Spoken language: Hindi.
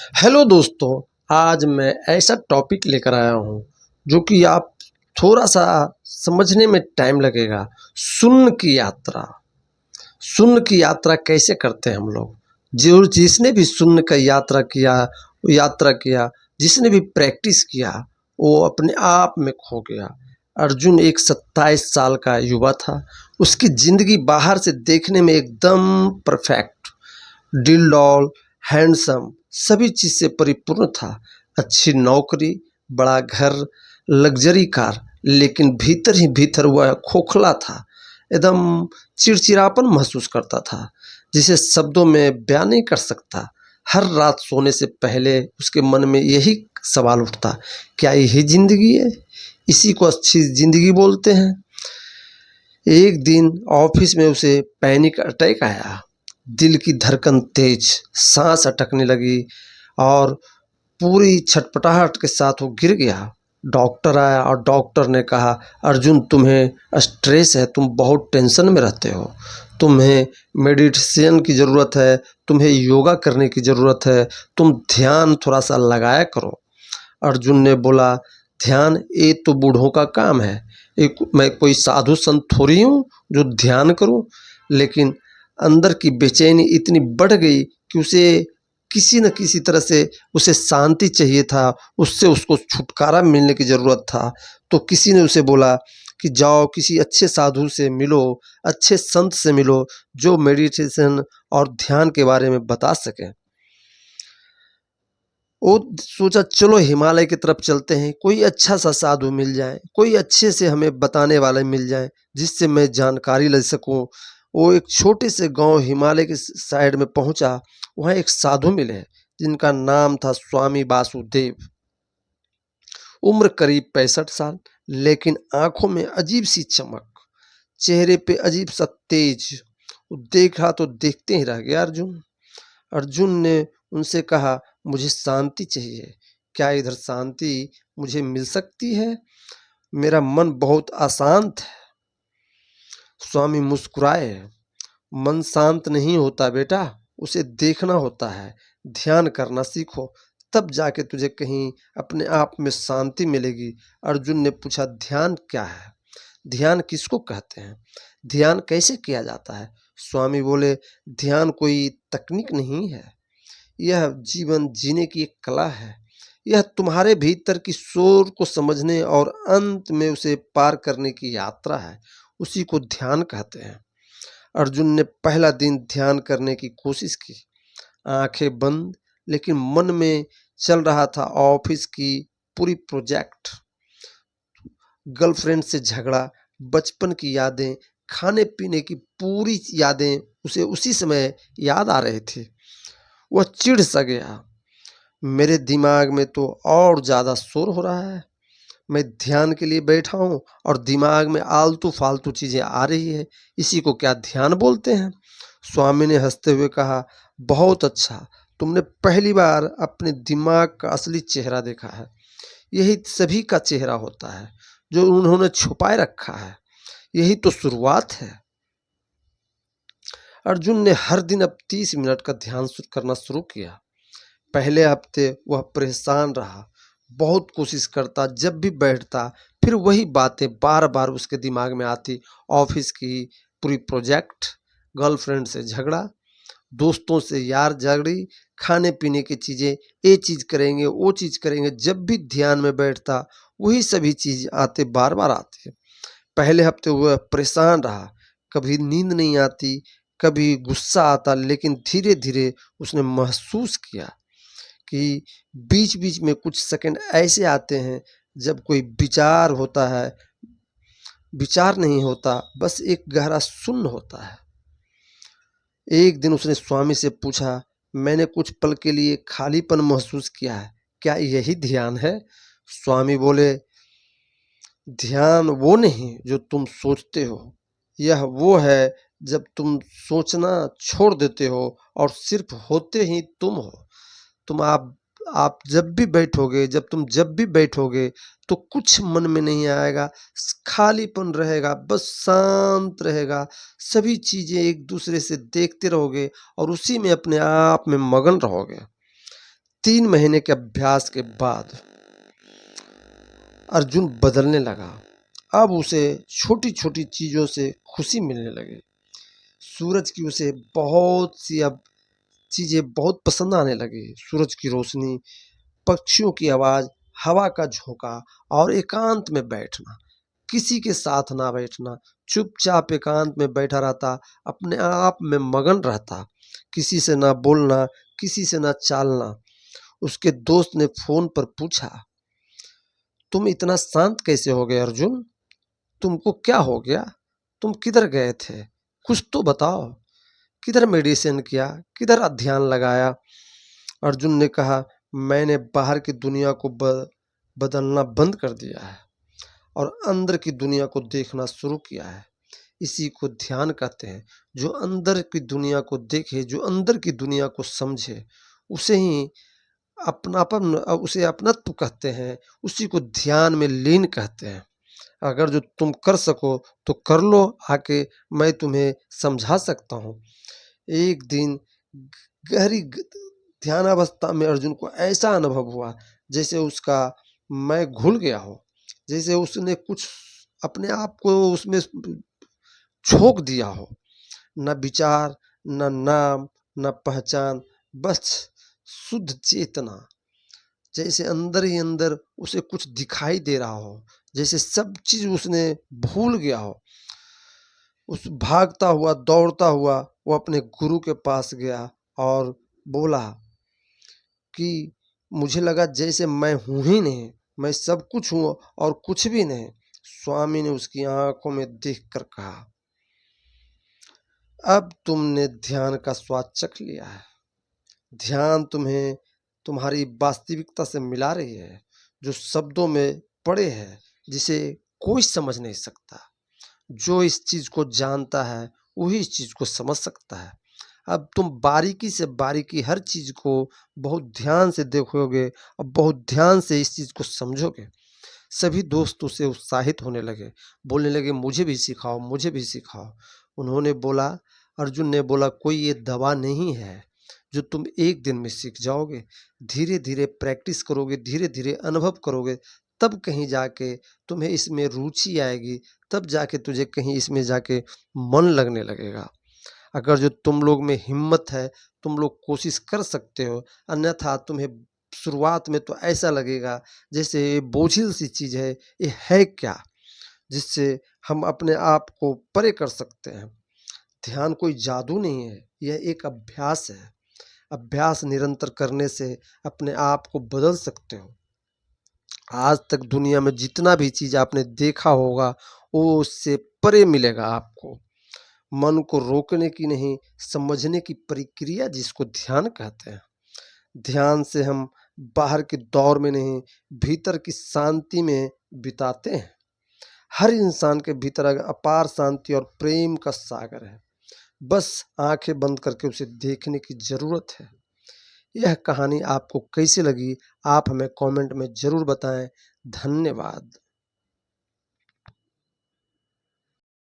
हेलो दोस्तों, आज मैं ऐसा टॉपिक लेकर आया हूँ जो कि आप थोड़ा सा समझने में टाइम लगेगा। शून्य की यात्रा। शून्य की यात्रा कैसे करते हैं हम लोग? जो जिसने भी शून्य का यात्रा किया, जिसने भी प्रैक्टिस किया, वो अपने आप में खो गया। अर्जुन एक 27 साल का युवा था। उसकी ज़िंदगी बाहर से देखने में एकदम परफेक्ट, दिल डॉल, हैंडसम, सभी चीज़ से परिपूर्ण था। अच्छी नौकरी, बड़ा घर, लग्जरी कार, लेकिन भीतर ही भीतर वह खोखला था। एकदम चिड़चिड़ापन महसूस करता था, जिसे शब्दों में बयान नहीं कर सकता। हर रात सोने से पहले उसके मन में यही सवाल उठता, क्या यही ज़िंदगी है? इसी को अच्छी ज़िंदगी बोलते हैं? एक दिन ऑफिस में उसे पैनिक अटैक आया। दिल की धड़कन तेज, सांस अटकने लगी और पूरी छटपटाहट के साथ वो गिर गया। डॉक्टर आया और डॉक्टर ने कहा, अर्जुन तुम्हें स्ट्रेस है, तुम बहुत टेंशन में रहते हो, तुम्हें मेडिटेशन की ज़रूरत है, तुम्हें योगा करने की ज़रूरत है, तुम ध्यान थोड़ा सा लगाया करो। अर्जुन ने बोला, ध्यान ये तो बूढ़ों का काम है, एक मैं कोई साधु संत थोड़ी हूँ जो ध्यान करूँ। लेकिन अंदर की बेचैनी इतनी बढ़ गई कि उसे किसी न किसी तरह से उसे शांति चाहिए था, उससे उसको छुटकारा मिलने की ज़रूरत था। तो किसी ने उसे बोला कि जाओ किसी अच्छे साधु से मिलो, अच्छे संत से मिलो जो मेडिटेशन और ध्यान के बारे में बता सकें। वो सोचा चलो हिमालय की तरफ चलते हैं, कोई अच्छा सा साधु मिल जाए, कोई अच्छे से हमें बताने वाले मिल जाए जिससे मैं जानकारी ले सकूं। वो एक छोटे से गांव हिमालय के साइड में पहुंचा। वहाँ एक साधु मिले जिनका नाम था स्वामी वासुदेव। उम्र करीब 65 साल, लेकिन आंखों में अजीब सी चमक, चेहरे पे अजीब सा तेज। वो देखा तो देखते ही रह गया अर्जुन। अर्जुन ने उनसे कहा, मुझे शांति चाहिए, क्या इधर शांति मुझे मिल सकती है? मेरा मन बहुत अशांत है। स्वामी मुस्कुराए, मन शांत नहीं होता बेटा, उसे देखना होता है। ध्यान करना सीखो, तब जाके तुझे कहीं अपने आप में शांति मिलेगी। अर्जुन ने पूछा, ध्यान क्या है? ध्यान किसको कहते हैं? ध्यान कैसे किया जाता है? स्वामी बोले, ध्यान कोई तकनीक नहीं है, यह जीवन जीने की एक कला है। यह तुम्हारे भीतर की सोच को समझने और अंत में उसे पार करने की यात्रा है। उसी को ध्यान कहते हैं। अर्जुन ने पहला दिन ध्यान करने की कोशिश की, आंखें बंद, लेकिन मन में चल रहा था ऑफिस की पूरी प्रोजेक्ट, गर्लफ्रेंड से झगड़ा, बचपन की यादें, खाने पीने की पूरी यादें उसे उसी समय याद आ रहे थे। वह चिढ़ सा गया, मेरे दिमाग में तो और ज़्यादा शोर हो रहा है। मैं ध्यान के लिए बैठा हूँ और दिमाग में आलतू फालतू चीज़ें आ रही है, इसी को क्या ध्यान बोलते हैं? स्वामी ने हंसते हुए कहा, बहुत अच्छा, तुमने पहली बार अपने दिमाग का असली चेहरा देखा है। यही सभी का चेहरा होता है जो उन्होंने छुपाए रखा है। यही तो शुरुआत है। अर्जुन ने हर दिन अब 30 मिनट का ध्यान करना शुरू किया। पहले हफ्ते वह परेशान रहा, बहुत कोशिश करता, जब भी बैठता फिर वही बातें बार बार उसके दिमाग में आती। ऑफिस की पूरी प्रोजेक्ट, गर्लफ्रेंड से झगड़ा, दोस्तों से यार झगड़ी, खाने पीने की चीज़ें, ये चीज़ करेंगे वो चीज़ करेंगे। जब भी ध्यान में बैठता वही सभी चीज़ आते, बार बार आते। पहले हफ्ते वह परेशान रहा, कभी नींद नहीं आती, कभी गुस्सा आता, लेकिन धीरे धीरे उसने महसूस किया कि बीच-बीच में कुछ सेकंड ऐसे आते हैं जब कोई विचार नहीं होता, बस एक गहरा शून्य होता है। एक दिन उसने स्वामी से पूछा, मैंने कुछ पल के लिए खालीपन महसूस किया है, क्या यही ध्यान है? स्वामी बोले, ध्यान वो नहीं जो तुम सोचते हो, यह वो है जब तुम सोचना छोड़ देते हो और सिर्फ होते ही तुम हो। तुम आप जब भी बैठोगे तो कुछ मन में नहीं आएगा, खालीपन रहेगा, बस शांत रहेगा। सभी चीज़ें एक दूसरे से देखते रहोगे और उसी में अपने आप में मगन रहोगे। 3 महीने के अभ्यास के बाद अर्जुन बदलने लगा। अब उसे छोटी छोटी चीज़ों से खुशी मिलने लगी। सूरज की उसे बहुत सी अब चीज़ें बहुत पसंद आने लगी। सूरज की रोशनी, पक्षियों की आवाज़, हवा का झोंका और एकांत में बैठना। किसी के साथ ना बैठना, चुपचाप एकांत में बैठा रहता, अपने आप में मगन रहता, किसी से ना बोलना, किसी से ना चालना। उसके दोस्त ने फोन पर पूछा, तुम इतना शांत कैसे हो गए अर्जुन? तुमको क्या हो गया? तुम किधर गए थे? कुछ तो बताओ। किधर मेडिसिन किया? किधर ध्यान लगाया? अर्जुन ने कहा, मैंने बाहर की दुनिया को बदलना बंद कर दिया है और अंदर की दुनिया को देखना शुरू किया है। इसी को ध्यान कहते हैं। जो अंदर की दुनिया को देखे, जो अंदर की दुनिया को समझे, उसे ही अपनापन, उसे अपनत्व कहते हैं। उसी को ध्यान में लीन कहते हैं। अगर जो तुम कर सको तो कर लो, आके मैं तुम्हें समझा सकता हूँ। एक दिन गहरी ध्यानावस्था में अर्जुन को ऐसा अनुभव हुआ जैसे उसका मैं घुल गया हो, जैसे उसने कुछ अपने आप को उसमें झोंक दिया हो। न विचार, न नाम, न पहचान, बस शुद्ध चेतना। जैसे अंदर ही अंदर उसे कुछ दिखाई दे रहा हो, जैसे सब चीज उसने भूल गया हो। उस भागता हुआ, दौड़ता हुआ वो अपने गुरु के पास गया और बोला कि मुझे लगा जैसे मैं हूं ही नहीं, मैं सब कुछ हूं और कुछ भी नहीं। स्वामी ने उसकी आंखों में देखकर कहा, अब तुमने ध्यान का स्वाद चख लिया है। ध्यान तुम्हें तुम्हारी वास्तविकता से मिला रही है, जो शब्दों में पड़े है, जिसे कोई समझ नहीं सकता। जो इस चीज को जानता है वही इस चीज को समझ सकता है। अब तुम बारीकी से बारीकी हर चीज को बहुत ध्यान से देखोगे और बहुत ध्यान से इस चीज को समझोगे। सभी दोस्त उसे उत्साहित होने लगे, बोलने लगे, मुझे भी सिखाओ, मुझे भी सिखाओ। उन्होंने बोला, अर्जुन ने बोला, कोई ये दवा नहीं है जो तुम एक दिन में सीख जाओगे। धीरे धीरे प्रैक्टिस करोगे, धीरे धीरे अनुभव करोगे, तब कहीं जाके तुम्हें इसमें रुचि आएगी, तब जाके तुझे कहीं इसमें जाके मन लगने लगेगा। अगर जो तुम लोग में हिम्मत है, तुम लोग कोशिश कर सकते हो, अन्यथा तुम्हें शुरुआत में तो ऐसा लगेगा जैसे ये बोझिल सी चीज ये है क्या, जिससे हम अपने आप को परे कर सकते हैं। ध्यान कोई जादू नहीं है, यह एक अभ्यास है। अभ्यास निरंतर करने से अपने आप को बदल सकते हो। आज तक दुनिया में जितना भी चीज आपने देखा होगा वो उससे परे मिलेगा आपको। मन को रोकने की नहीं, समझने की प्रक्रिया जिसको ध्यान कहते हैं। ध्यान से हम बाहर के दौर में नहीं, भीतर की शांति में बिताते हैं। हर इंसान के भीतर अपार शांति और प्रेम का सागर है। बस आंखें बंद करके उसे देखने की जरूरत है। यह कहानी आपको कैसी लगी, आप हमें कमेंट में जरूर बताएं। धन्यवाद।